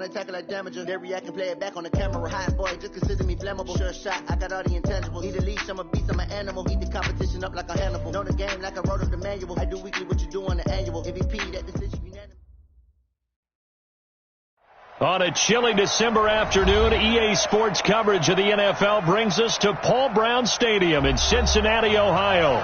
I tackle like damager, they react and play it back on the camera. Hot boy, just consider me flammable. Sure shot, I got all the intangibles. Need a leash, I'm a beast, I'm an animal. Eat the competition up like a Hannibal. Know the game like I wrote up the manual. I do weekly what you do on the annual. MVP, that decision unanimous. On a chilly December afternoon, EA Sports coverage of the NFL brings us to Paul Brown Stadium in Cincinnati, Ohio.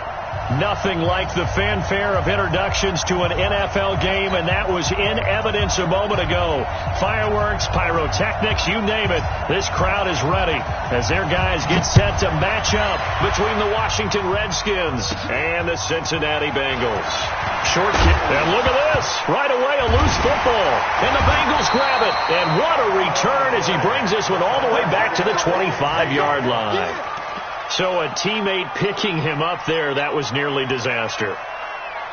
Nothing like the fanfare of introductions to an NFL game, and that was in evidence a moment ago. Fireworks, pyrotechnics, you name it. This crowd is ready as their guys get set to match up between the Washington Redskins and the Cincinnati Bengals. Short kick, and look at this. Right away, a loose football, and the Bengals grab it. And what a return as he brings this one all the way back to the 25-yard line. So a teammate picking him up there, that was nearly disaster.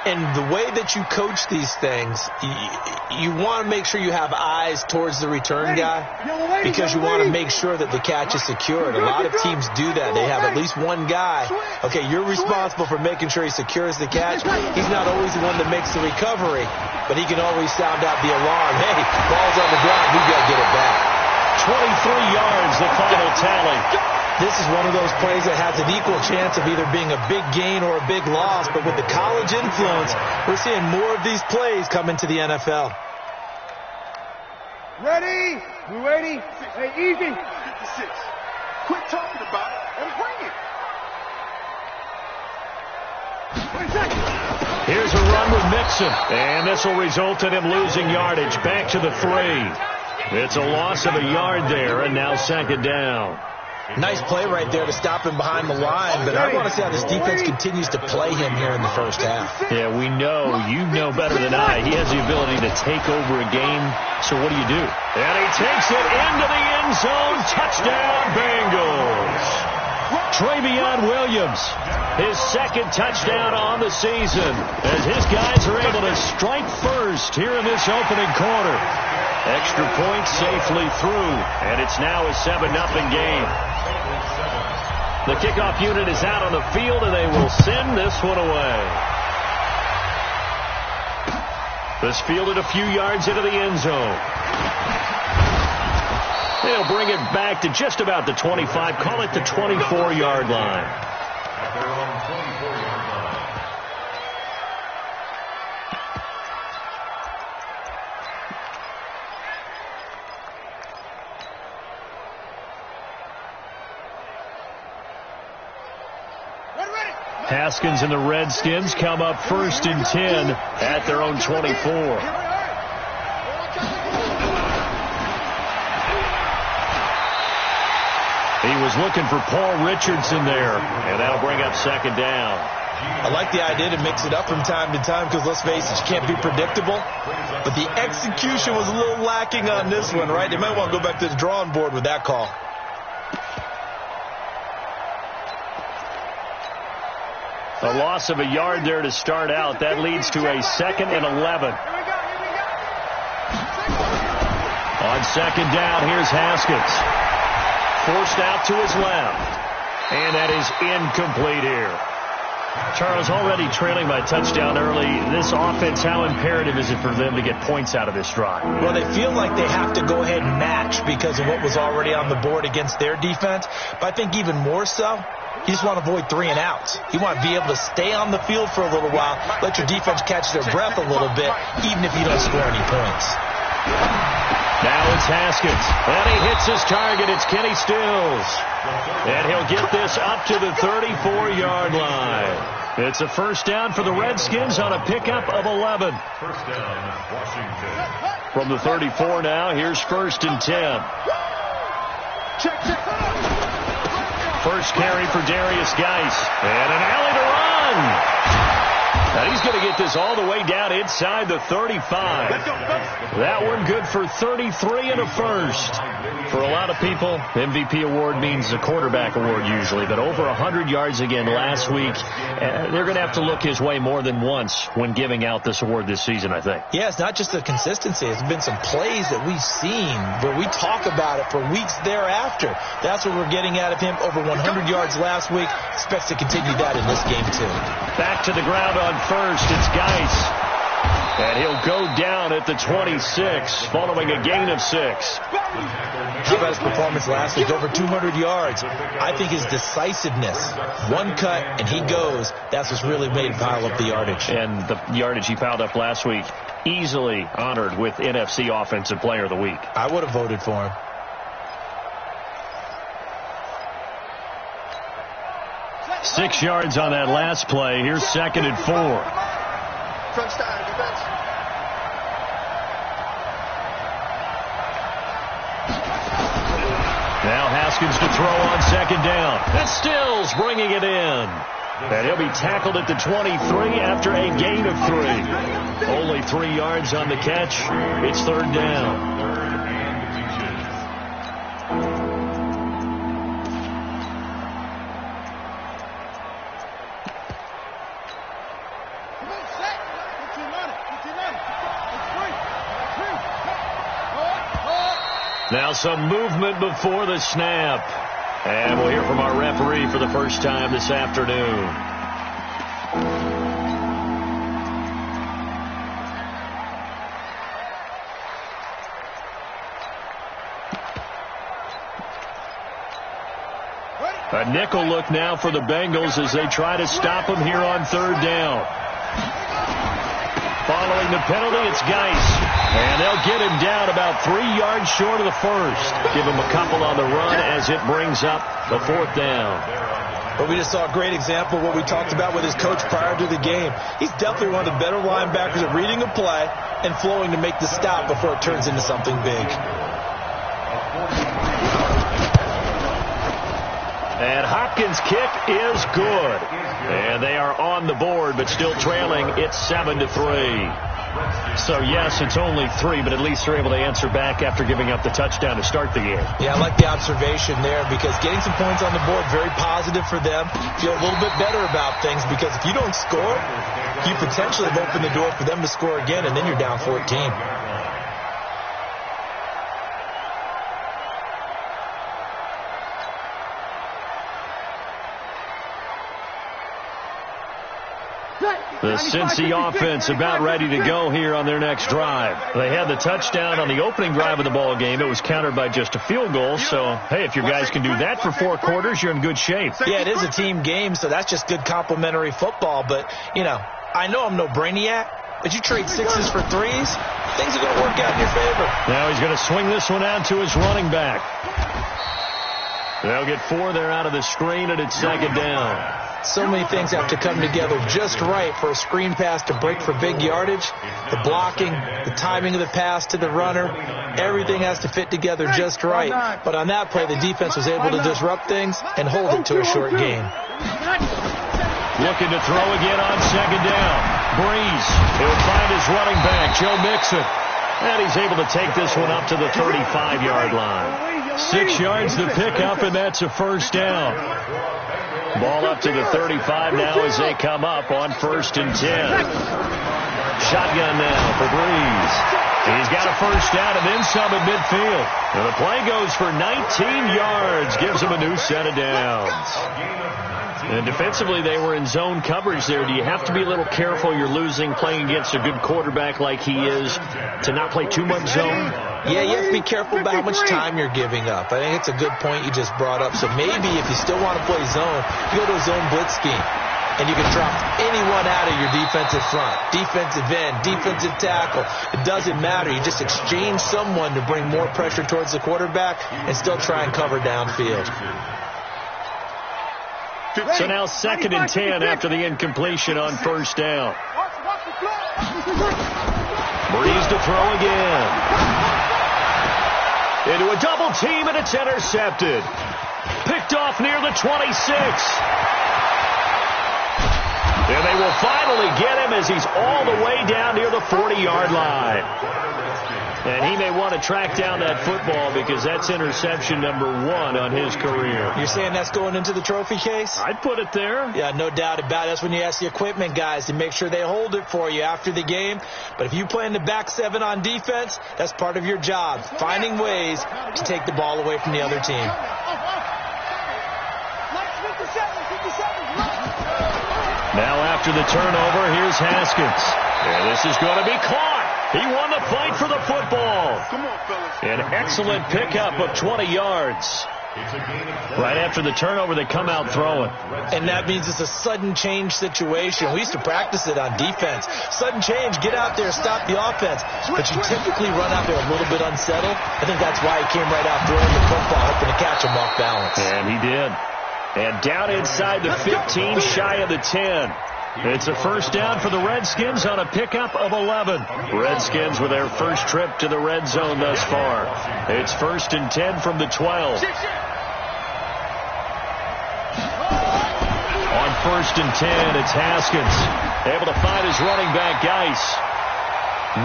And the way that you coach these things, you want to make sure you have eyes towards the return guy because you want to make sure that the catch is secured. A lot of teams do that. They have at least one guy. Okay, you're responsible for making sure he secures the catch. He's not always the one that makes the recovery, but he can always sound out the alarm. Hey, ball's on the ground. We've got to get it back. 23 yards, the final tally. This is one of those plays that has an equal chance of either being a big gain or a big loss. But with the college influence, we're seeing more of these plays come into the NFL. Ready? We ready? Hey, easy. 56. Quit talking about it and bring it. Here's a run with Mixon. And this will result in him losing yardage. Back to the 3. It's a loss of a yard there, and now second down. Nice play right there to stop him behind the line, but I want to see how this defense continues to play him here in the first half. Yeah, we know. You know better than I. He has the ability to take over a game, so what do you do? And he takes it into the end zone. Touchdown, Bengals. Travion Williams, his second touchdown on the season, as his guys are able to strike first here in this opening quarter. Extra point safely through, and it's now a 7-0 game. The kickoff unit is out on the field, and they will send this one away. This fielded a few yards into the end zone. They'll bring it back to just about the 25, call it the 24-yard line. Haskins and the Redskins come up 1st and 10 at their own 24. He was looking for Paul Richardson there, and that'll bring up second down. I like the idea to mix it up from time to time because, let's face it, you can't be predictable. But the execution was a little lacking on this one, right? They might want to go back to the drawing board with that call. A loss of a yard there to start out. That leads to a 2nd and 11. On second down, here's Haskins. Forced out to his left. And that is incomplete here. Charles, already trailing by touchdown early. This offense, how imperative is it for them to get points out of this drive? Well, they feel like they have to go ahead and match because of what was already on the board against their defense. But I think even more so, you just want to avoid 3 and outs. You want to be able to stay on the field for a little while, let your defense catch their breath a little bit, even if you don't score any points. Now it's Haskins, and he hits his target. It's Kenny Stills, and he'll get this up to the 34-yard line. It's a first down for the Redskins on a pickup of 11. First down, Washington. From the 34 now, here's 1st and 10. First carry for Darius Geis, and an alley to run. Now he's going to get this all the way down inside the 35. That one good for 33 and a first. For a lot of people, MVP award means a quarterback award usually, but over 100 yards again last week. They're going to have to look his way more than once when giving out this award this season, I think. Yeah, it's not just the consistency. It's been some plays that we've seen where we talk about it for weeks thereafter. That's what we're getting out of him. Over 100 yards last week. Expects to continue that in this game, too. Back to the ground on first. It's Geis. And he'll go down at the 26 following a gain of 6. How about his performance last week? Over 200 yards. I think his decisiveness, one cut and he goes, that's what's really made him pile up the yardage. And the yardage he piled up last week, easily honored with NFC Offensive Player of the Week. I would have voted for him. Six yards on that last play. Here's 2nd and 4. Front side, defense. Now Haskins to throw on 2nd down. And Stills bringing it in. And he'll be tackled at the 23 after a gain of 3. Only 3 yards on the catch. It's 3rd down. Now some movement before the snap. And we'll hear from our referee for the first time this afternoon. A nickel look now for the Bengals as they try to stop him here on 3rd down. Following the penalty, it's Geis. And they'll get him down about 3 yards short of the first. Give him a couple on the run as it brings up the 4th down. But we just saw a great example of what we talked about with his coach prior to the game. He's definitely one of the better linebackers at reading a play and flowing to make the stop before it turns into something big. And Hopkins' kick is good. And they are on the board, but still trailing. It's 7-3. So, yes, it's only 3, but at least they're able to answer back after giving up the touchdown to start the game. Yeah, I like the observation there because getting some points on the board, very positive for them. Feel a little bit better about things because if you don't score, you potentially have opened the door for them to score again, and then you're down 14. The Cincy offense about ready to go here on their next drive. They had the touchdown on the opening drive of the ball game. It was countered by just a field goal. So, hey, if your guys can do that for 4 quarters, you're in good shape. Yeah, it is a team game, so that's just good complementary football. But, you know, I know I'm no brainiac, but you trade 6s for 3s, things are going to work out in your favor. Now he's going to swing this one out to his running back. They'll get 4 there out of the screen, and it's 2nd down. So many things have to come together just right for a screen pass to break for big yardage. The blocking, the timing of the pass to the runner, everything has to fit together just right. But on that play, the defense was able to disrupt things and hold it to a short gain. Looking to throw again on 2nd down. Breeze, he'll find his running back, Joe Mixon. And he's able to take this one up to the 35-yard line. 6 yards to pick up, and that's a 1st down. Ball up to the 35 now as they come up on 1st and 10. Shotgun now for Breeze. He's got a 1st down and then some at midfield. And the play goes for 19 yards, gives him a new set of downs. And defensively, they were in zone coverage there. Do you have to be a little careful? You're losing playing against a good quarterback like he is to not play too much zone? Yeah, you have to be careful about how much time you're giving up. I think it's a good point you just brought up. So maybe if you still want to play zone, you go to a zone blitz scheme. And you can drop anyone out of your defensive front, defensive end, defensive tackle. It doesn't matter. You just exchange someone to bring more pressure towards the quarterback and still try and cover downfield. So now 2nd and 10 after the incompletion on 1st down. Breeze to throw again. Into a double team, and it's intercepted. Picked off near the 26. And they will finally get him as he's all the way down near the 40-yard line. And he may want to track down that football because that's interception number 1 on his career. You're saying that's going into the trophy case? I'd put it there. Yeah, no doubt about it. That's when you ask the equipment guys to make sure they hold it for you after the game. But if you play in the back 7 on defense, that's part of your job, finding ways to take the ball away from the other team. Now after the turnover, here's Haskins. And this is going to be caught. He won the fight for the football. Come on, fellas. An excellent pickup of 20 yards. Right after the turnover, they come out throwing. And that means it's a sudden change situation. We used to practice it on defense. Sudden change, get out there, stop the offense. But you typically run out there a little bit unsettled. I think that's why he came right out throwing the football, hoping to catch him off balance. And he did. And down inside the 15, shy of the 10. It's a first down for the Redskins on a pickup of 11. Redskins with their first trip to the red zone thus far. It's 1st and 10 from the 12. On 1st and 10, it's Haskins. Able to find his running back, Geis.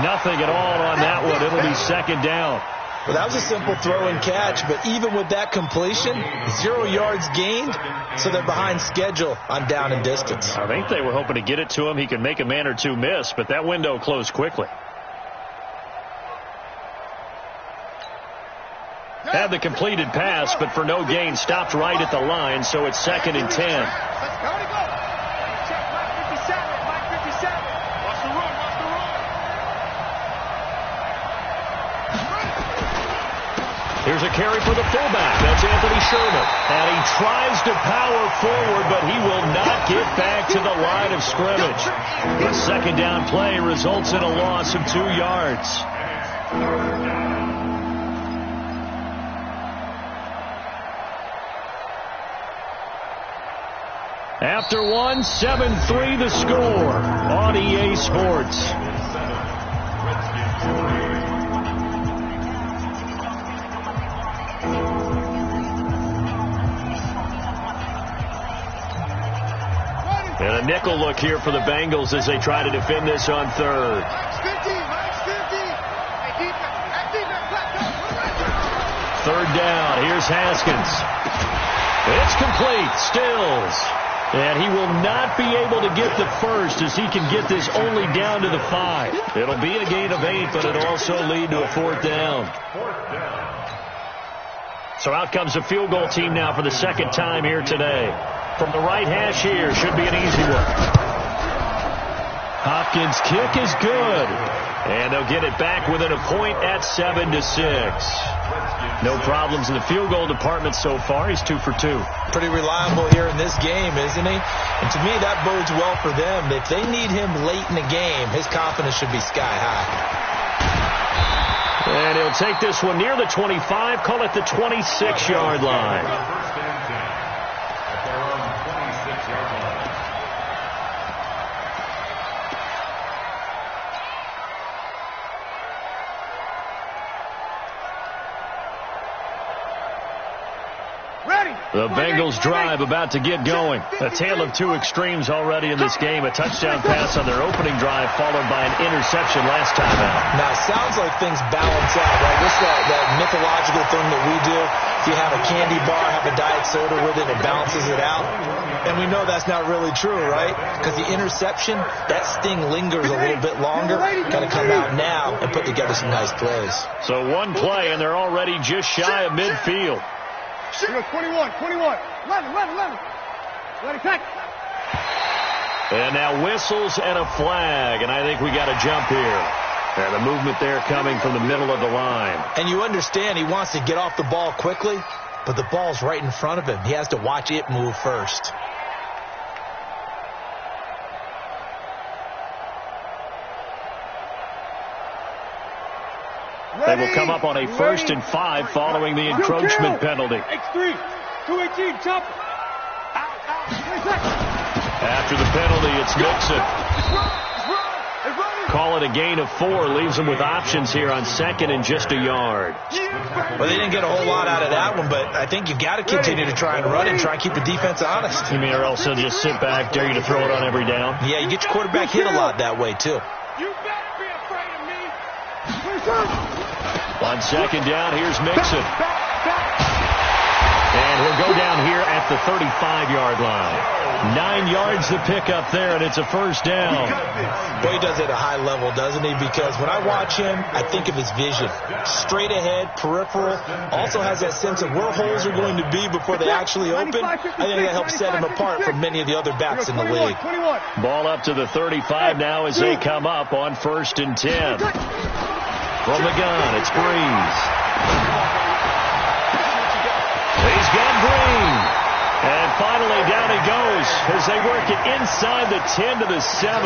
Nothing at all on that one. It'll be 2nd down. Well, that was a simple throw and catch, but even with that completion, 0 yards gained, so they're behind schedule on down and distance. I think they were hoping to get it to him. He could make a man or two miss, but that window closed quickly. Had the completed pass, but for no gain, stopped right at the line, so it's 2nd and 10. Here's a carry for the fullback. That's Anthony Sherman. And he tries to power forward, but he will not get back to the line of scrimmage. The 2nd down play results in a loss of 2 yards. After one, 7-3 the score on EA Sports. And a nickel look here for the Bengals as they try to defend this on 3rd. Third down. Here's Haskins. It's complete. Stills. And he will not be able to get the first as he can get this only down to the 5. It'll be a gain of 8, but it'll also lead to a 4th down. So out comes the field goal team now for the 2nd time here today. From the right hash here, should be an easy one. Hopkins' kick is good. And they'll get it back within a point at 7-6. No problems in the field goal department so far. He's 2 for 2. Pretty reliable here in this game, isn't he? And to me, that bodes well for them. If they need him late in the game, his confidence should be sky high. And he'll take this one near the 25, call it the 26-yard line. The Bengals drive about to get going. A tale of two extremes already in this game. A touchdown pass on their opening drive followed by an interception last time out. Now, it sounds like things balance out, right? This is that mythological thing that we do. If you have a candy bar, have a diet soda with it, it balances it out. And we know that's not really true, right? Because the interception, that sting lingers a little bit longer. Got to come out now and put together some nice plays. So one play, and they're already just shy of midfield. 21, 11. Let it take. And now whistles and a flag, and I think we got a jump here. And the movement there coming from the middle of the line. And you understand he wants to get off the ball quickly, but the ball's right in front of him. He has to watch it move first. They will come up on a 1st and 5 following the encroachment penalty. X3, 218, chop. After the penalty, it's Mixon. Call it a gain of 4. Leaves them with options here on 2nd and just a yard. Well, they didn't get a whole lot out of that one, but I think you've got to continue to try and run and try and keep the defense honest. You mean or else they'll just sit back, dare you to throw it on every down? Yeah, you get your quarterback hit a lot that way, too. You better be afraid of me. On 2nd down, here's Mixon. And he'll go down here at the 35-yard line. 9 yards to pick up there, and it's a first down. Boy, he does it at a high level, doesn't he? Because when I watch him, I think of his vision. Straight ahead, peripheral. Also has that sense of where holes are going to be before they actually open. I think that helps set him apart from many of the other backs in the league. Ball up to the 35 now as they come up on 1st and 10. From the gun, it's Breeze. He's got Green. And finally, down he goes as they work it inside the 10 to the 7.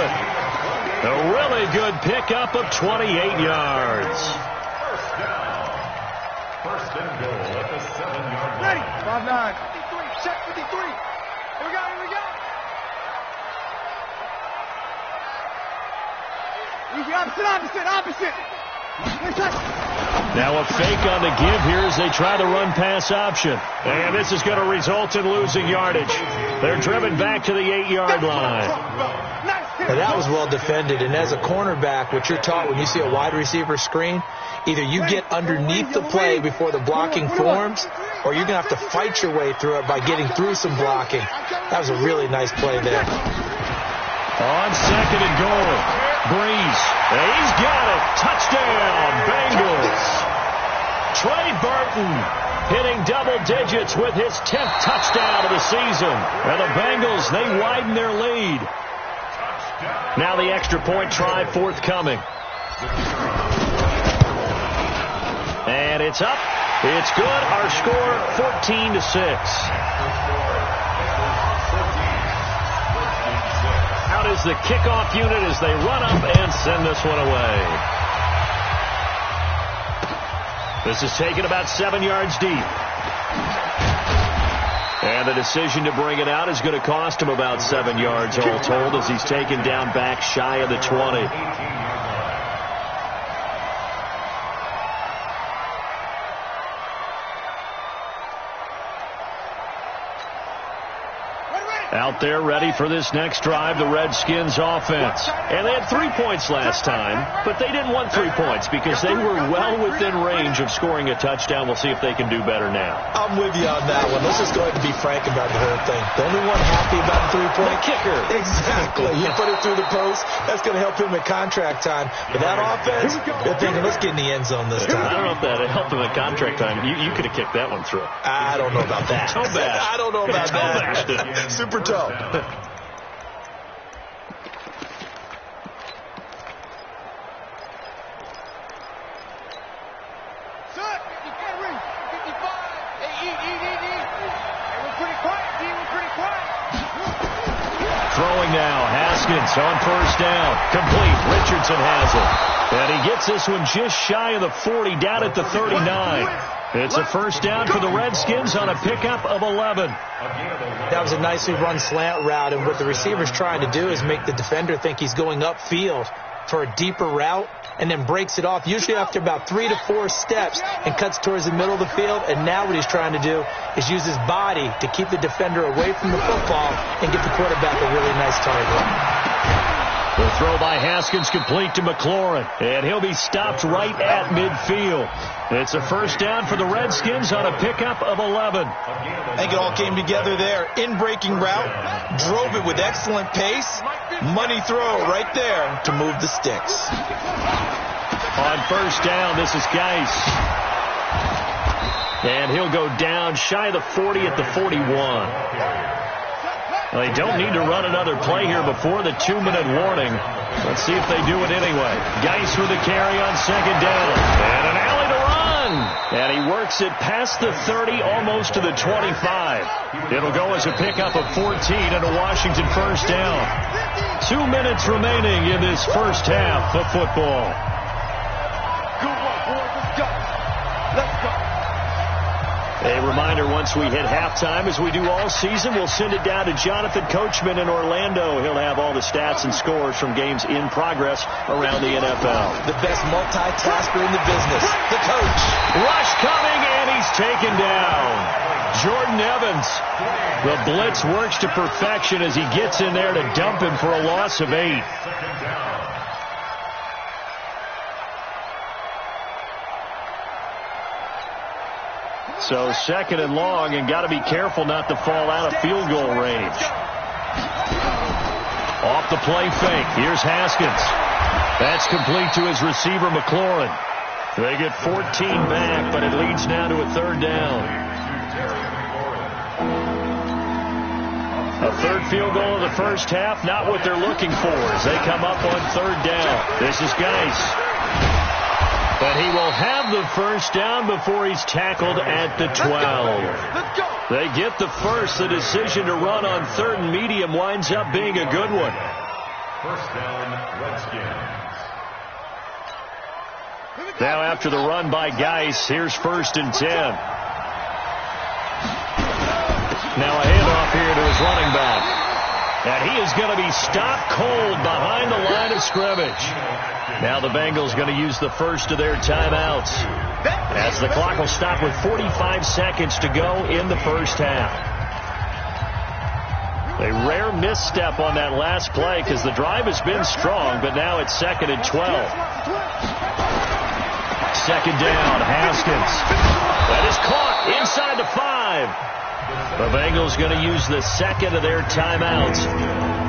A really good pickup of 28 yards. First down. First and goal at the 7-yard line. Ready. 5-9. 53. Check 53. Here we go. Here we go. Easy. Opposite. Now a fake on the give here as they try the run-pass option. And this is going to result in losing yardage. They're driven back to the 8-yard line. Now that was well defended, and as a cornerback, what you're taught when you see a wide receiver screen, either you get underneath the play before the blocking forms, or you're going to have to fight your way through it by getting through some blocking. That was a really nice play there. On 2nd and goal, Breeze. He's got it. Touchdown, Bengals. Trey Burton hitting double digits with his 10th touchdown of the season. And the Bengals, they widen their lead. Now the extra point try forthcoming. And it's up. It's good. Our score 14-6. Out is the kickoff unit as they run up and send this one away. This is taken about 7 yards deep. And the decision to bring it out is going to cost him about 7 yards all told as he's taken down back shy of the 20. Out there ready for this next drive, the Redskins offense. And they had 3 points last time, but they didn't want 3 points because they were well within range of scoring a touchdown. We'll see if they can do better now. I'm with you on that one. Let's just go ahead and be frank about the whole thing. The only one happy about the 3-point kicker. Exactly. You put it through the post. That's going to help him at contract time. But that offense, they're thinking, let's get in the end zone this time. I don't know if that helped him at contract time. You could have kicked that one through. I don't know about that. Toe bash. I don't know about that. Super toe. Throwing now, Haskins on 1st down. Complete. Richardson has it. And he gets this one just shy of the 40, down at the 39. It's a first down for the Redskins on a pickup of 11. That was a nicely run slant route, and what the receiver's trying to do is make the defender think he's going upfield for a deeper route, and then breaks it off, usually after about 3 to 4 steps, and cuts towards the middle of the field. And now what he's trying to do is use his body to keep the defender away from the football and get the quarterback a really nice target. The throw by Haskins complete to McLaurin, and he'll be stopped right at midfield. It's a first down for the Redskins on a pickup of 11. I think it all came together there. In-breaking route, drove it with excellent pace. Money throw right there to move the sticks. On first down, this is Geis. And he'll go down shy of the 40 at the 41. Well, they don't need to run another play here before the 2-minute warning. Let's see if they do it anyway. Geis with a carry on 2nd down. And an alley to run. And he works it past the 30, almost to the 25. It'll go as a pickup of 14 and a Washington first down. 2 minutes remaining in this first half of football. Good one, boys. Let's go. Let's go. A reminder, once we hit halftime, as we do all season, we'll send it down to Jonathan Coachman in Orlando. He'll have all the stats and scores from games in progress around the NFL. The best multitasker in the business, the coach. Rush coming, and he's taken down. Jordan Evans. The blitz works to perfection as he gets in there to dump him for a loss of 8. So 2nd and long, and got to be careful not to fall out of field goal range. Off the play fake. Here's Haskins. That's complete to his receiver, McLaurin. They get 14 back, but it leads now to a third down. A third field goal of the first half, not what they're looking for as they come up on third down. This is Geis. But he will have the first down before he's tackled at the 12. They get the first. The decision to run on third and medium winds up being a good one. First down, Redskins. Now after the run by Geis, here's 1st and 10. Now a handoff here to his running back. And he is going to be stopped cold behind the line of scrimmage. Now the Bengals going to use the first of their timeouts as the clock will stop with 45 seconds to go in the first half. A rare misstep on that last play because the drive has been strong, but now it's 2nd and 12. 2nd down, Haskins. That is caught inside the 5. The Bengals going to use the second of their timeouts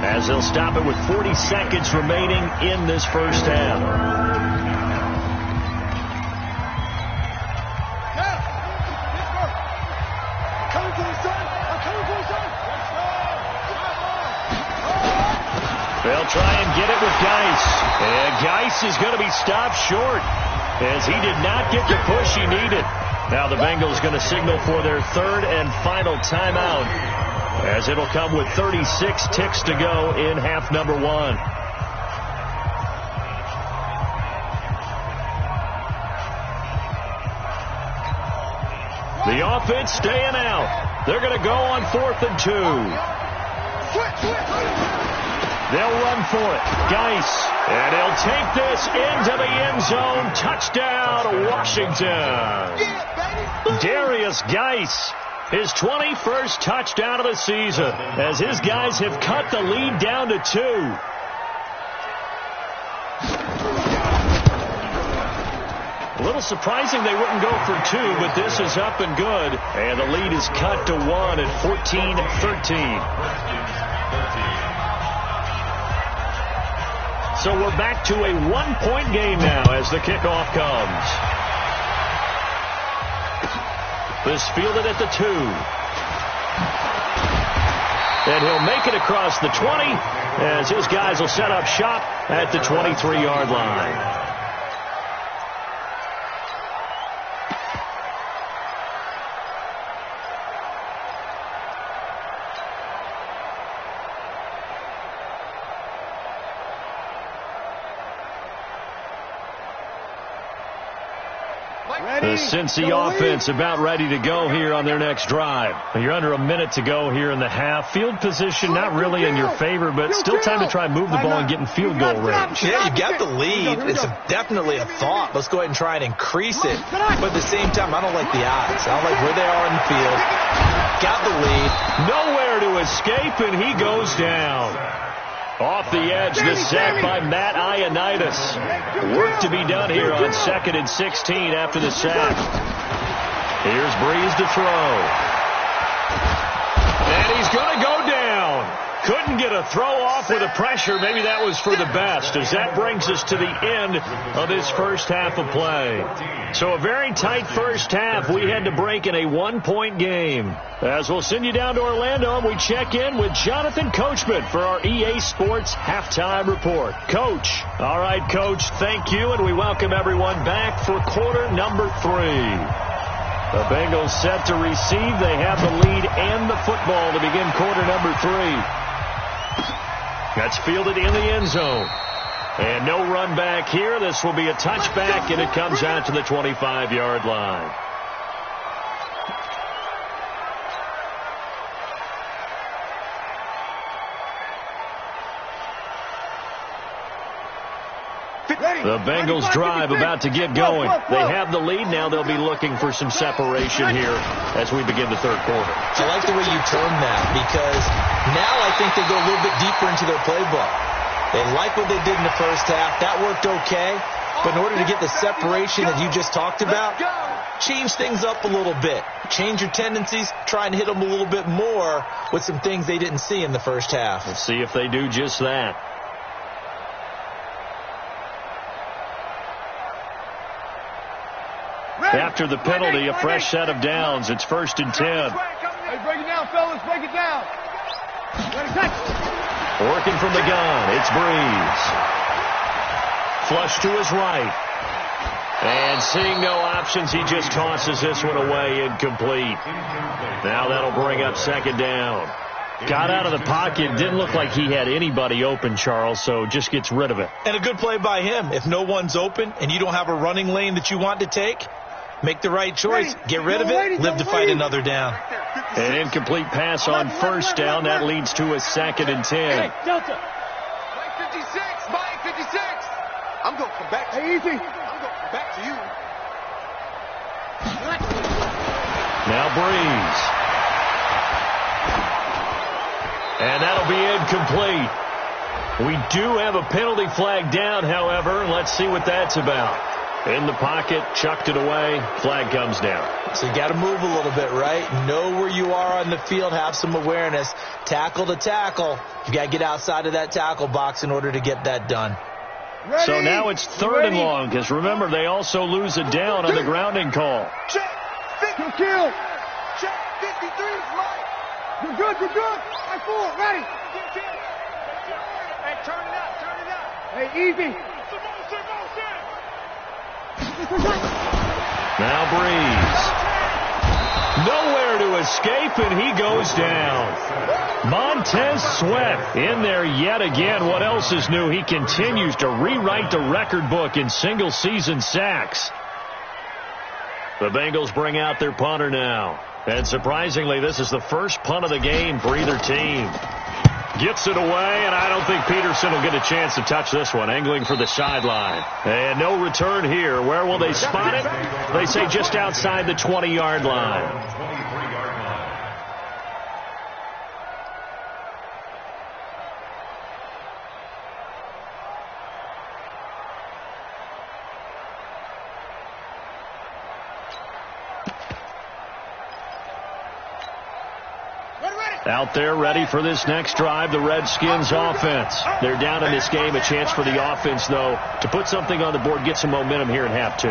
as they'll stop it with 40 seconds remaining in this first half. They'll try and get it with Geis. And Geis is going to be stopped short as he did not get the push he needed. Now the Bengals going to signal for their third and final timeout as it'll come with 36 ticks to go in half number 1. The offense staying out. They're going to go on 4th and 2. They'll run for it. Geis. And he'll take this into the end zone. Touchdown, Washington. Darius Geis, his 21st touchdown of the season, as his guys have cut the lead down to 2. A little surprising they wouldn't go for 2, but this is up and good. And the lead is cut to 1 at 14-13. So we're back to a 1-point game now as the kickoff comes. This fielded at the 2. And he'll make it across the 20 as his guys will set up shop at the 23-yard line. The Cincy offense about ready to go here on their next drive. You're under a minute to go here in the half. Field position not really in your favor, but still time to try and move the ball and get in field goal range. Yeah, you got the lead. It's definitely a thought. Let's go ahead and try and increase it. But at the same time, I don't like the odds. I don't like where they are in the field. Got the lead. Nowhere to escape, and he goes down. Off the edge, the sack by Matt Ioannidis. Work to be done here on 2nd and 16 after the sack. Here's Breeze to throw. And he's going to go down. Couldn't get a throw off with the pressure. Maybe that was for the best, as that brings us to the end of this first half of play. So a very tight first half. We had to break in a 1-point game. As we'll send you down to Orlando, and we check in with Jonathan Coachman for our EA Sports Halftime Report. Coach. All right, Coach, thank you, and we welcome everyone back for quarter number 3. The Bengals set to receive. They have the lead and the football to begin quarter number 3. That's fielded in the end zone. And no run back here. This will be a touchback, and it comes out to the 25-yard line. The Bengals drive about to get going. They have the lead. Now they'll be looking for some separation here as we begin the third quarter. I like the way you term that, because now I think they go a little bit deeper into their playbook. They like what they did in the first half. That worked okay. But in order to get the separation that you just talked about, change things up a little bit. Change your tendencies, try and hit them a little bit more with some things they didn't see in the first half. Let's see if they do just that. After the penalty, a fresh set of downs. It's 1st and 10. Hey, break it down, fellas. Break it down. Working from the gun, it's Breeze. Flush to his right. And seeing no options, he just tosses this one away, incomplete. Now that'll bring up 2nd down. Got out of the pocket, didn't look like he had anybody open, Charles, so just gets rid of it. And a good play by him. If no one's open and you don't have a running lane that you want to take, make the right choice. Get rid of it. Live to fight another down. An incomplete pass on 1st down. That leads to a 2nd and 10. Hey, Delta. Mike 56. Mike 56. I'm going to come back to you. Easy. I'm going to come back to you. Now Breeze. And that'll be incomplete. We do have a penalty flag down, however. Let's see what that's about. In the pocket, chucked it away, flag comes down. So you got to move a little bit, right? Know where you are on the field, have some awareness. Tackle to tackle. You got to get outside of that tackle box in order to get that done. Ready? So now it's 3rd and long, because remember, they also lose a down on the grounding call. Check. 50. Kill. Check. 53 is Mike. You're good. You're good. I-4. Ready. Hey, turn it up. Turn it up. Hey, easy. Now Breeze. Nowhere to escape, and he goes down. Montez Sweat in there yet again. What else is new? He continues to rewrite the record book in single-season sacks. The Bengals bring out their punter now. And surprisingly, this is the first punt of the game for either team. Gets it away, and I don't think Peterson will get a chance to touch this one. Angling for the sideline. And no return here. Where will they spot it? They say just outside the 20-yard line. Out there ready for this next drive, the Redskins offense. They're down in this game. A chance for the offense, though, to put something on the board, get some momentum here in half 2.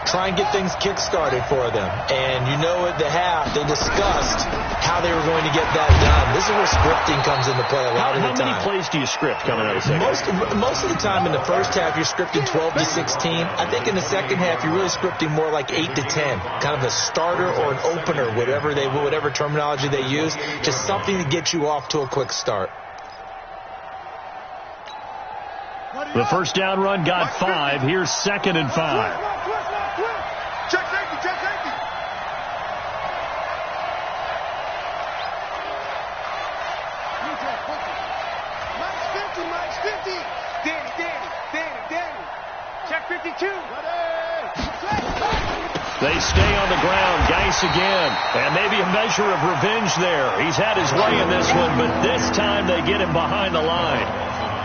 Try and get things kick-started for them. And you know at the half, they discussed how they were going to get that done. This is where scripting comes into play a lot of the time. How many plays do you script coming out of the second? Most of the time in the first half, you're scripting 12 to 16. I think in the second half, you're really scripting more like 8 to 10. Kind of a starter or an opener, whatever terminology they use. Just something to get you off to a quick start. The first down run got 5. Here's 2nd and 5. Check safety, check safety. Mike's 50. Danny. Check 52. They stay on the ground. Geis again. And maybe a measure of revenge there. He's had his way in this one, but this time they get him behind the line.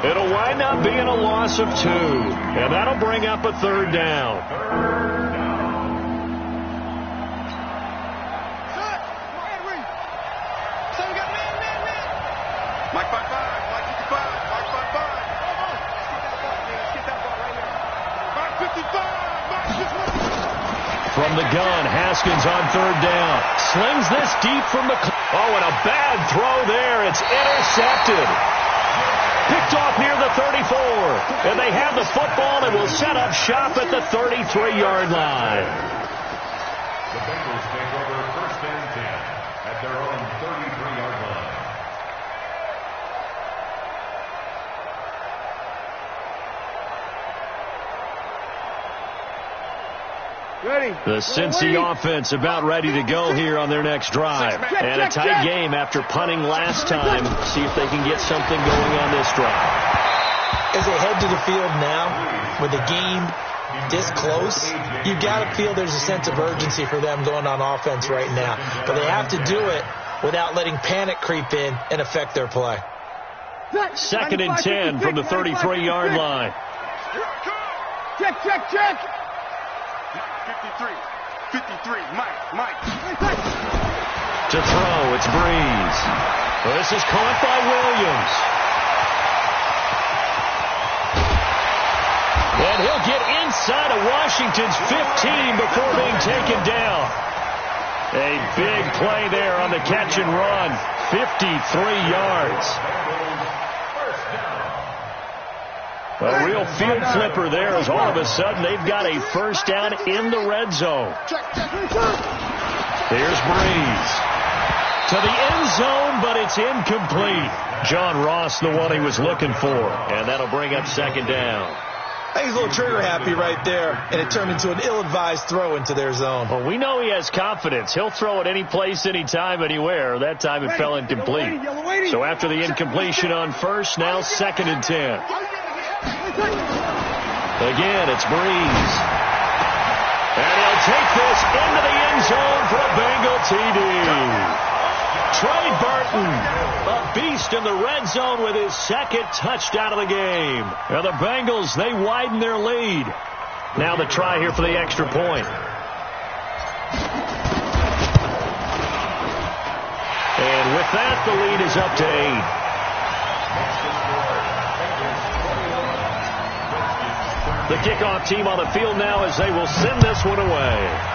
It'll wind up being a loss of 2. And that'll bring up a 3rd down. Mike 55, Mike 55, Mike 55. Get that ball right here. Mike 55, Mike 55. From the gun, Haskins on 3rd down. Slings this deep from the... Oh, and a bad throw there. It's intercepted. Picked off near the 34. And they have the football and will set up shop at the 33-yard line. The Bengals take over 1st and 10 at their own 33-yard line. Ready. The Cincy offense about ready to go here on their next drive. And a tight game after punting last time. See if they can get something going on this drive. As they head to the field now, with the game this close, you've got to feel there's a sense of urgency for them going on offense right now. But they have to do it without letting panic creep in and affect their play. 2nd and 10 from the 33-yard line. Check. 53. 53, Mike. To throw, it's Breeze. Well, this is caught by Williams. And he'll get inside of Washington's 15 before being taken down. A big play there on the catch and run. 53 yards. A real field flipper there as all of a sudden they've got a first down in the red zone. Here's Breeze. To the end zone, but it's incomplete. John Ross, the one he was looking for. And that'll bring up second down. I think he's a little trigger happy right there, and it turned into an ill-advised throw into their zone. Well, we know he has confidence. He'll throw it any place, anytime, anywhere. That time it fell incomplete. So after the incompletion on first, now 2nd and 10. Again, it's Breeze. And he'll take this into the end zone for a Bengal TD. Trey Burton, a beast in the red zone with his 2nd touchdown of the game. Now the Bengals, they widen their lead. Now the try here for the extra point. And with that, the lead is up to 8. The kickoff team on the field now as they will send this one away.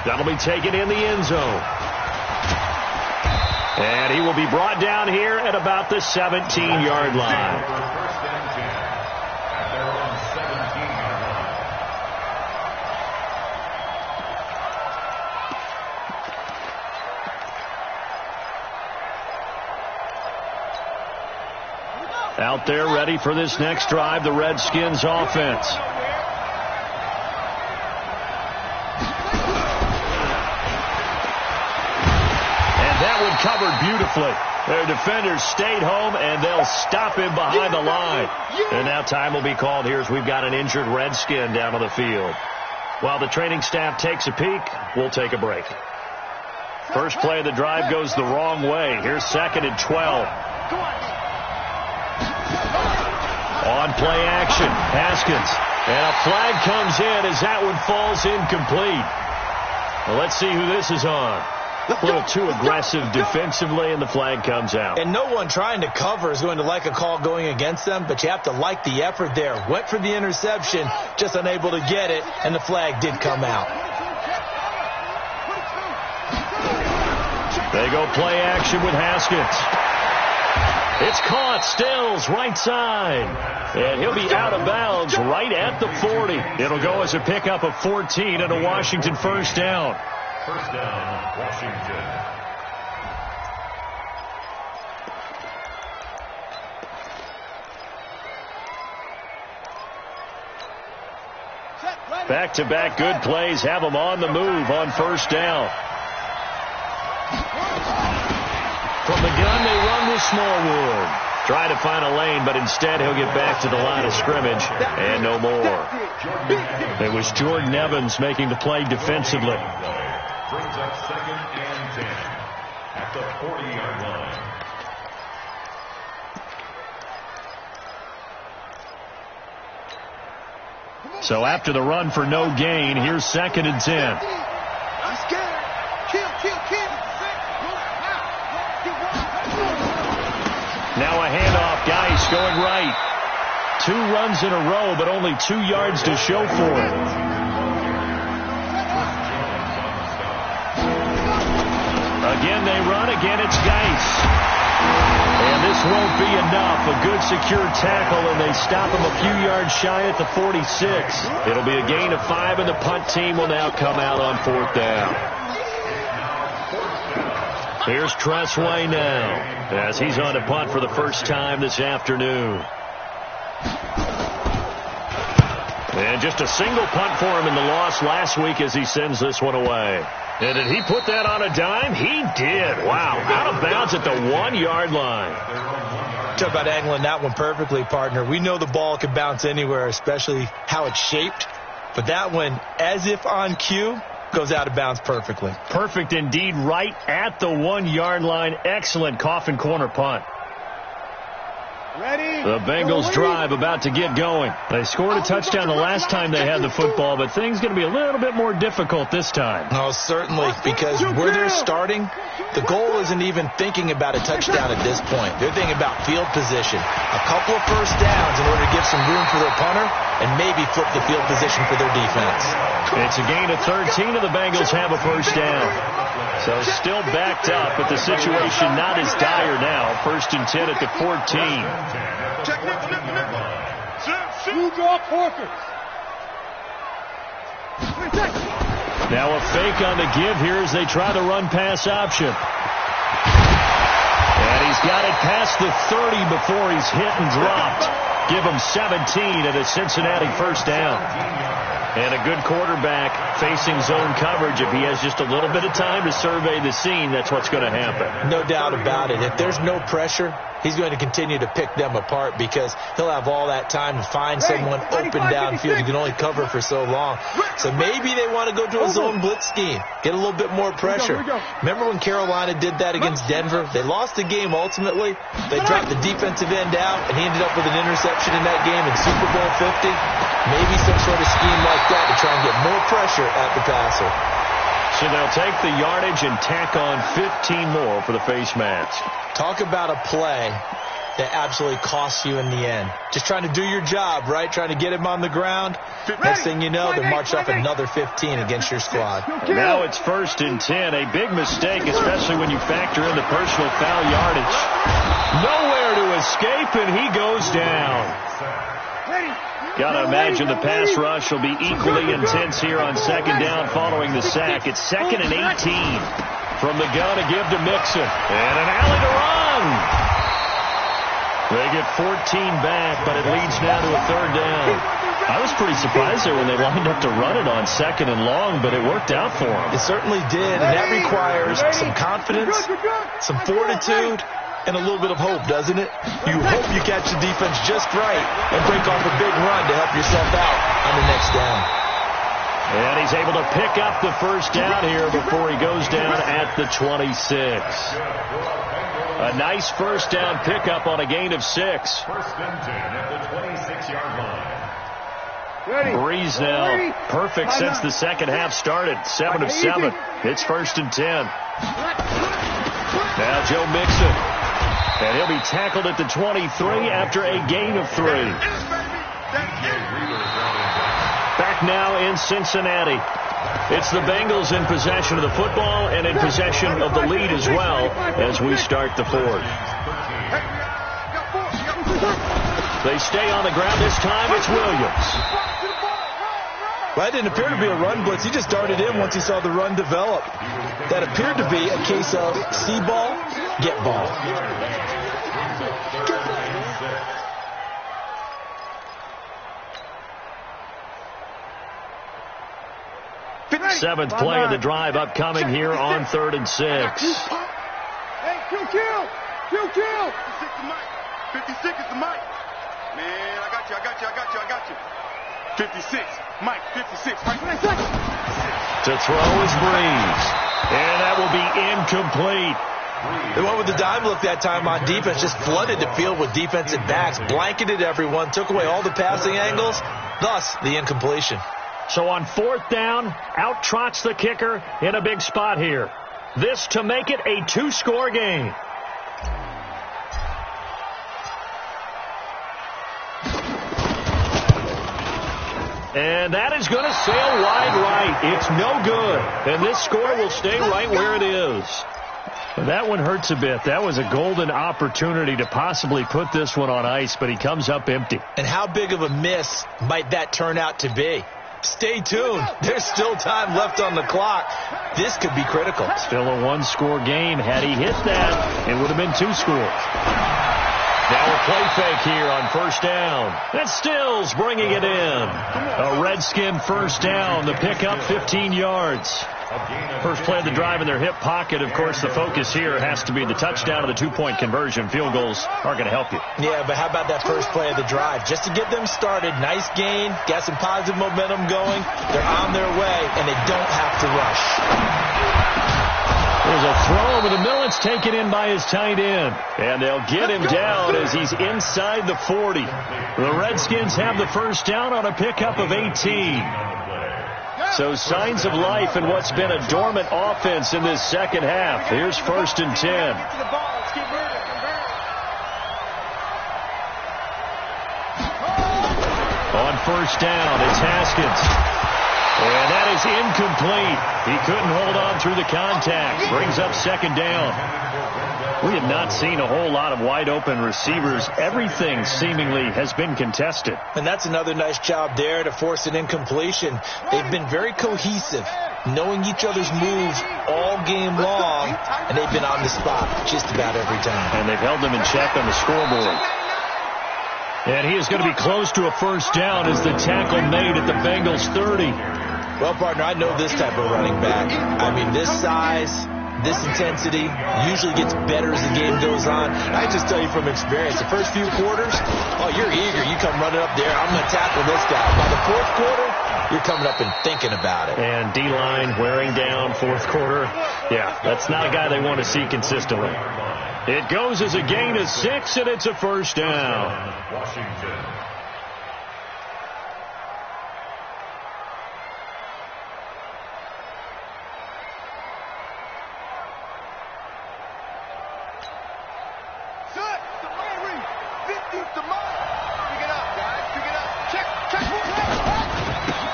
That'll be taken in the end zone. And he will be brought down here at about the 17-yard line. Out there ready for this next drive, the Redskins offense. Covered beautifully. Their defenders stayed home, and they'll stop him behind the line. And now time will be called here as we've got an injured Redskin down on the field. While the training staff takes a peek, we'll take a break. First play of the drive goes the wrong way. Here's 2nd and 12. On play action, Haskins. And a flag comes in as that one falls incomplete. Well, let's see who this is on. A little too aggressive defensively, and the flag comes out. And no one trying to cover is going to like a call going against them, but you have to like the effort there. Went for the interception, just unable to get it, and the flag did come out. They go play action with Haskins. It's caught, Stills, right side. And he'll be out of bounds right at the 40. It'll go as a pickup of 14 and a Washington first down. First down, Washington. Back-to-back good plays have them on the move on first down. From the gun, they run with Smallwood. Try to find a lane, but instead he'll get back to the line of scrimmage and no more. It was Jordan Evans making the play defensively. Brings up 2nd and 10 at the 40-yard line. So after the run for no gain, here's 2nd and 10. I'm scared. Kill. Now a handoff, Geis going right. 2 runs in a row, but only 2 yards to show for it. Again, they run. Again, it's Geis. And this won't be enough. A good secure tackle, and they stop him a few yards shy at the 46. It'll be a gain of 5, and the punt team will now come out on 4th down. Here's Tressway now, as he's on to punt for the first time this afternoon. And just a single punt for him in the loss last week as he sends this one away. And did he put that on a dime? He did. Wow. Out of bounds at the 1-yard line. Talk about angling that one perfectly, partner. We know the ball can bounce anywhere, especially how it's shaped. But that one, as if on cue, goes out of bounds perfectly. Perfect indeed, right at the 1-yard line. Excellent coffin corner punt. The Bengals drive about to get going. They scored a touchdown the last time they had the football, but things going to be a little bit more difficult this time. No, certainly, because where they're starting, the goal isn't even thinking about a touchdown at this point. They're thinking about field position. A couple of first downs in order to give some room for their punter and maybe flip the field position for their defense. It's a gain of 13, and the Bengals have a first down. So still backed up, but the situation not as dire now. 1st and 10 at the 14. Now a fake on the give here as they try the run-pass option. And he's got it past the 30 before he's hit and dropped. Give him 17 at a Cincinnati first down. And a good quarterback facing zone coverage. If he has just a little bit of time to survey the scene, that's what's going to happen. No doubt about it. If there's no pressure, he's going to continue to pick them apart because he'll have all that time to find someone open downfield. He can only cover for so long. So maybe they want to go to a zone blitz scheme, get a little bit more pressure. Remember when Carolina did that against Denver? They lost the game ultimately. They dropped the defensive end out, and he ended up with an interception in that game in Super Bowl 50. Maybe some sort of scheme like that to try and get more pressure at the passer. So they'll take the yardage and tack on 15 more for the face mask. Talk about a play that absolutely costs you in the end. Just trying to do your job, right? Trying to get him on the ground. Next thing you know, they march off another 15 against your squad. Now it's 1st and 10. A big mistake, especially when you factor in the personal foul yardage. Nowhere to escape, and he goes down. Got to imagine the pass rush will be equally intense here on 2nd down following the sack. It's 2nd and 18. From the gun to give to Mixon. And an alley to run. They get 14 back, but it leads now to a 3rd down. I was pretty surprised there when they lined up to run it on 2nd and long, but it worked out for them. It certainly did, and that requires some confidence, some fortitude, and a little bit of hope, doesn't it? You hope you catch the defense just right and break off a big run to help yourself out on the next down. And he's able to pick up the first down here before he goes down at the 26. A nice first down pickup on a gain of 6. 1st and 10 at the 26-yard line. Breeze now perfect since the second half started. 7 of 7. It's 1st and 10. Now Joe Mixon. And he'll be tackled at the 23 after a gain of 3. Back now in Cincinnati. It's the Bengals in possession of the football and in possession of the lead as well as we start the 4th. They stay on the ground this time. It's Williams. Well, that didn't appear to be a run blitz. He just darted in once he saw the run develop. That appeared to be a case of see ball, get ball. Seventh play of the drive upcoming here on 3rd and 6. Hey, kill. 56 is the mic. Man, I got you. 56. Mike, 56. To throw is Breeze. And that will be incomplete. They went with the dime look that time on defense, just flooded the field with defensive backs, blanketed everyone, took away all the passing angles, thus the incompletion. So on 4th down, out trots the kicker in a big spot here. This to make it a 2-score game. And that is going to sail wide right. It's no good. And this score will stay right where it is. That one hurts a bit. That was a golden opportunity to possibly put this one on ice, but he comes up empty. And how big of a miss might that turn out to be? Stay tuned. There's still time left on the clock. This could be critical. Still a 1-score game. Had he hit that, it would have been 2 scores. Now a play fake here on 1st down. That's Stills bringing it in. A Redskin first down. The pickup 15 yards. First play of the drive in their hip pocket. Of course, the focus here has to be the touchdown and the 2-point conversion. Field goals aren't going to help you. Yeah, but how about that first play of the drive? Just to get them started, nice gain, got some positive momentum going. They're on their way, and they don't have to rush. There's a throw over the middle. It's taken in by his tight end. And they'll get him down as he's inside the 40. The Redskins have the first down on a pickup of 18. So signs of life in what's been a dormant offense in this second half. Here's 1st and 10. On first down, it's Haskins. And that is incomplete. He couldn't hold on through the contact. Brings up 2nd down. We have not seen a whole lot of wide-open receivers. Everything seemingly has been contested. And that's another nice job there to force an incompletion. They've been very cohesive, knowing each other's moves all game long, and they've been on the spot just about every time. And they've held them in check on the scoreboard. And he is going to be close to a first down as the tackle made at the Bengals 30. Well, partner, I know this type of running back. I mean, this size, this intensity usually gets better as the game goes on. I just tell you from experience, the first few quarters, oh, you're eager. You come running up there. I'm going to tackle this guy. By the 4th quarter, you're coming up and thinking about it. And D-line wearing down 4th quarter. Yeah, that's not a guy they want to see consistently. It goes as a gain of 6, and it's a first down. Washington.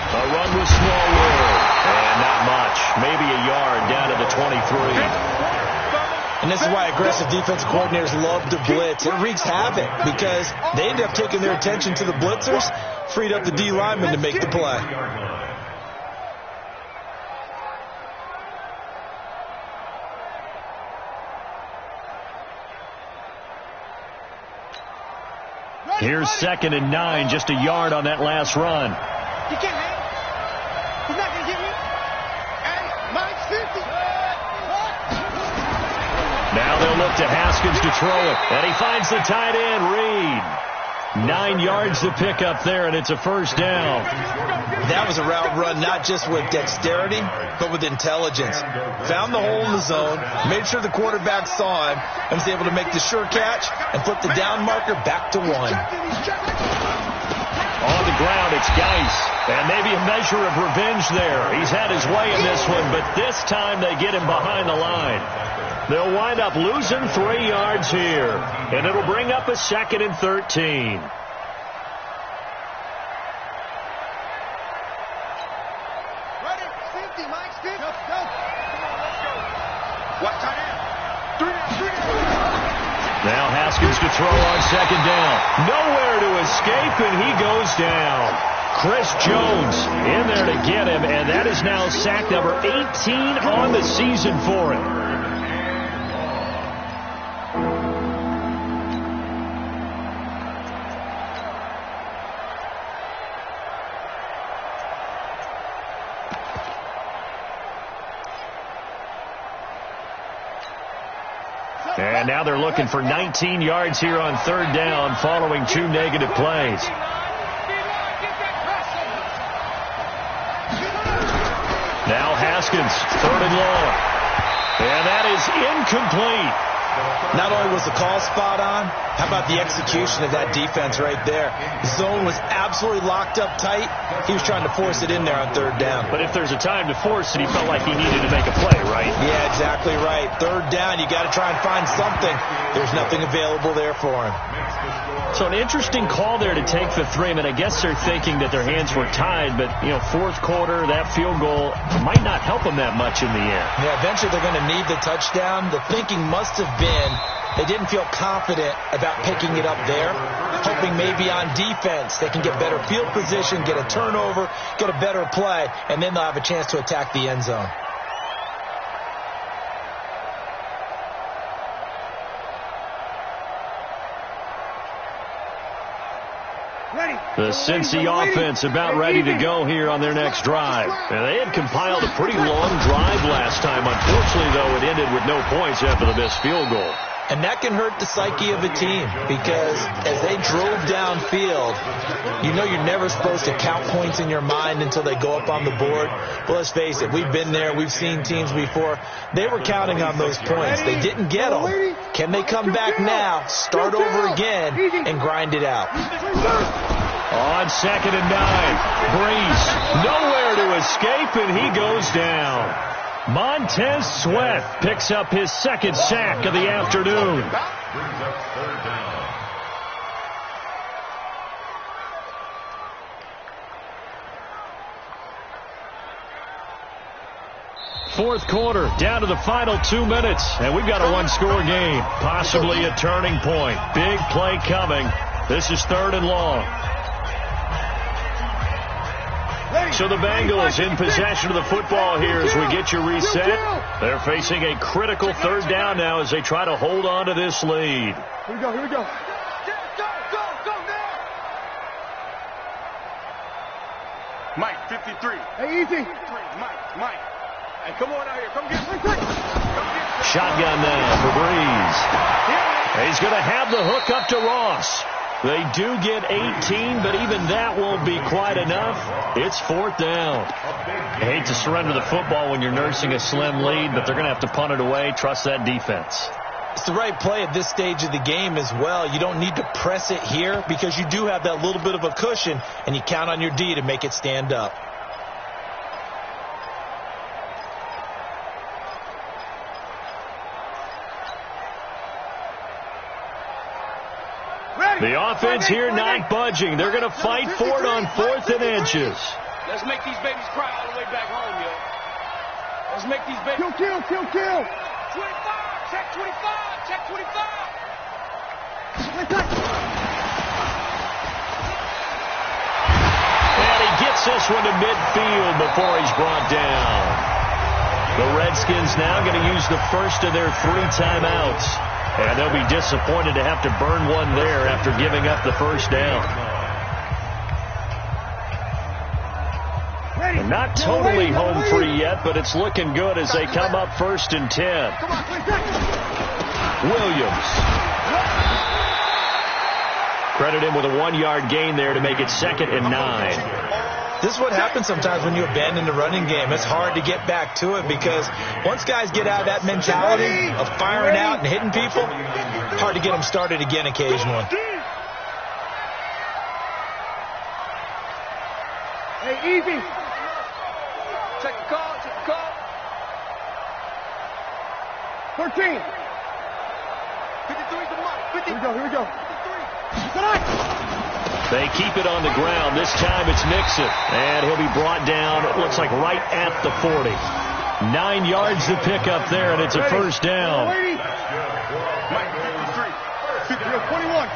A run with Smallwood, and not much. Maybe a yard down to the 23. And this is why aggressive defensive coordinators love to blitz. It wreaks havoc because they end up taking their attention to the blitzers, freed up the D lineman to make the play. Here's 2nd and 9, just a yard on that last run. You can't hang. He's not going to get me. Hey, Mike 50. Now they'll look to Haskins to throw it. And he finds the tight end, Reed. 9 yards to pick up there, and it's a first down. That was a route run not just with dexterity, but with intelligence. Found the hole in the zone, made sure the quarterback saw him, and was able to make the sure catch and flip the down marker back to 1. On the ground, it's Geis. And maybe a measure of revenge there. He's had his way in this one, but this time they get him behind the line. They'll wind up losing 3 yards here, and it'll bring up a 2nd and 13. Now Haskins to throw on 2nd down. Nowhere to escape, and he goes down. Chris Jones in there to get him, and that is now sack number 18 on the season for him. And now they're looking for 19 yards here on 3rd down following 2 negative plays. Now Haskins, 3rd and long. And that is incomplete. Not only was the call spot on, how about the execution of that defense right there? The zone was absolutely locked up tight. He was trying to force it in there on 3rd down. But if there's a time to force it, he felt like he needed to make a play, right? Yeah, exactly right. 3rd down, you got to try and find something. There's nothing available there for him. So an interesting call there to take the 3. I mean, I guess they're thinking that their hands were tied, but, 4th quarter, that field goal might not help them that much in the end. Yeah, eventually they're going to need the touchdown. The thinking must have been they didn't feel confident about picking it up there, hoping maybe on defense they can get better field position, get a turnover, get a better play, and then they'll have a chance to attack the end zone. The Cincy offense about ready to go here on their next drive. And they had compiled a pretty long drive last time. Unfortunately, though, it ended with no points after the missed field goal. And that can hurt the psyche of a team because as they drove downfield, you know you're never supposed to count points in your mind until they go up on the board. But let's face it, we've been there. We've seen teams before. They were counting on those points. They didn't get them. Can they come back now, start over again, and grind it out? On 2nd and 9, Breeze nowhere to escape, and he goes down. Montez Sweat picks up his 2nd sack of the afternoon. Brings up 3rd down. Fourth quarter, down to the final 2 minutes, and we've got a one-score game, possibly a turning point. Big play coming. This is 3rd and long. So the Bengals in possession of the football here as we get you reset. They're facing a critical 3rd down now as they try to hold on to this lead. Here we go, here we go. Go now. Mike, 53. Hey, easy. Mike. Hey, come on out here. Come get me. Shotgun now for Breeze. He's going to have the hook up to Ross. They do get 18, but even that won't be quite enough. It's 4th down. I hate to surrender the football when you're nursing a slim lead, but they're going to have to punt it away. Trust that defense. It's the right play at this stage of the game as well. You don't need to press it here because you do have that little bit of a cushion, and you count on your D to make it stand up. The offense here not budging. They're going to fight for it on 4th and inches. Let's make these babies cry all the way back home, yo. Let's make these babies... Kill. 25, check 25, check 25. And he gets this one to midfield before he's brought down. The Redskins now going to use the first of their 3 timeouts. And they'll be disappointed to have to burn one there after giving up the first down. And not totally home free yet, but it's looking good as they come up 1st and 10. Williams. Credit him with a 1-yard gain there to make it 2nd and 9. This is what happens sometimes when you abandon the running game. It's hard to get back to it because once guys get out of that mentality of firing out and hitting people, hard to get them started again occasionally. Hey, easy. Check the call. 13. 53 to Mike. 50. Here we go. 53. They keep it on the ground. This time it's Mixon. And he'll be brought down, it looks like right at the 40. 9 yards to pick up there, and it's a 1st down. Mike, 53. 21.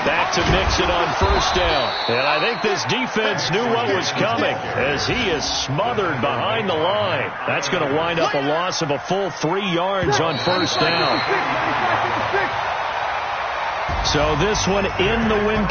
Back to Mixon on 1st down. And I think this defense knew what was coming as he is smothered behind the line. That's going to wind up a loss of a full 3 yards on 1st down. So this one in the win.